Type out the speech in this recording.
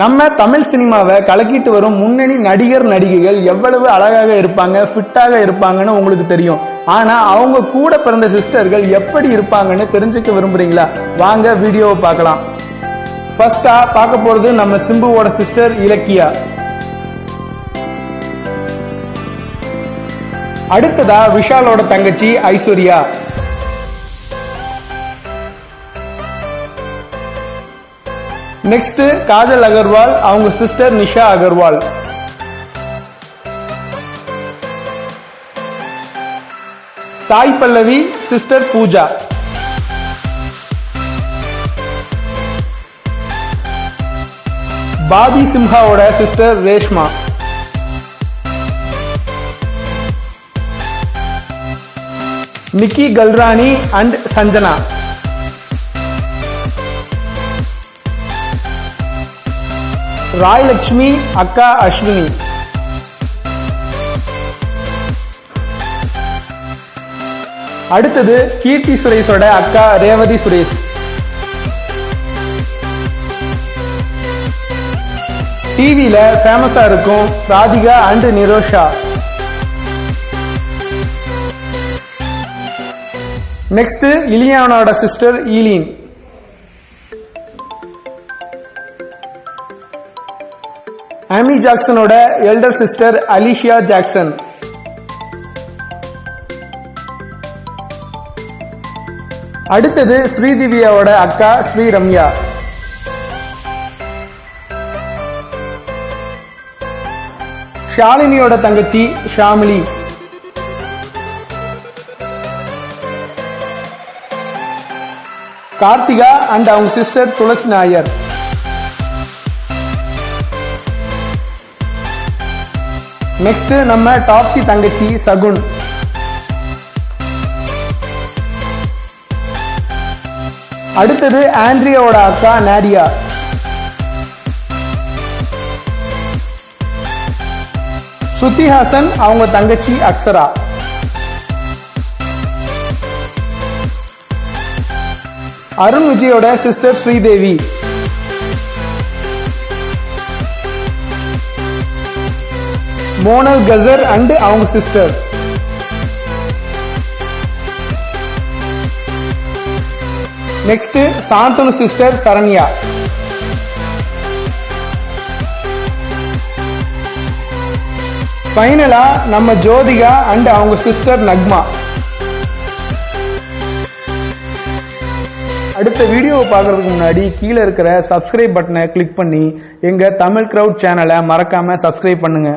நம்ம தமிழ் சினிமாவை கலக்கிட்டு வரும் முன்னணி நடிகர் நடிகைகள் எவ்வளவு அழகாக இருப்பாங்க, ஃபிட்டாக இருப்பாங்கன்னு உங்களுக்கு தெரியும். ஆனா அவங்க கூட பிறந்த சிஸ்டர்கள் எப்படி இருப்பாங்கன்னு தெரிஞ்சுக்க விரும்புறீங்களா? வாங்க வீடியோவை பார்க்கலாம். ஃபர்ஸ்டா பார்க்க போறது நம்ம சிம்புவோட சிஸ்டர் இலக்கியா. அடுத்ததா விஷாலோட தங்கச்சி ஐஸ்வர்யா. நெக்ஸ்ட் காஜல் அகர்வால், அவங்க சிஸ்டர் நிஷா அகர்வால். சாய் பல்லவி சிஸ்டர் பூஜா. பாபி சிம்ஹாவோட சிஸ்டர் ரேஷ்மா. நிக்கி கல்ரானி அண்ட் சஞ்சனா. ராய் லட்சுமி அக்கா அஸ்வினி. அடுத்தது கீர்த்தி சுரேஷோட அக்கா ரேவதி சுரேஷ். டிவில ஃபேமஸா இருக்கும் ராதிகா அண்ட் நிரோஷா. நெக்ஸ்ட் இலியானோட சிஸ்டர் ஈலின். ஆமி ஜாக்சனோட எல்டர் சிஸ்டர் அலிஷியா ஜாக்சன். அடுத்தது ஸ்ரீதிவ்யாவோட அக்கா ஸ்ரீ ரம்யா. ஷாலினியோட தங்கச்சி ஷாமிலி. கார்த்திகா அண்ட் அவங்க சிஸ்டர் துளசி நாயர். நெக்ஸ்ட் நம்ம டாப்ஸி தங்கச்சி சகுன். அடுத்தது ஆண்ட்ரியாவோட அக்கா நாடியா. ஸ்ருதி ஹாசன் அவங்க தங்கச்சி அக்ஷரா. அருண் விஜயோட சிஸ்டர் ஸ்ரீதேவி. மோனல் கசர் அண்ட் அவங்க sister. Next Shanthanu sister Saranya. ஃபைனலா நம்ம ஜோதிகா அண்ட் அவங்க சிஸ்டர் நக்மா. அடுத்த வீடியோவை பார்க்கறதுக்கு முன்னாடி கீழே இருக்கிற சப்ஸ்கிரைப் பட்டனை கிளிக் பண்ணி எங்க தமிழ் கிரவுட் சேனலை மறக்காம சப்ஸ்கிரைப் பண்ணுங்க.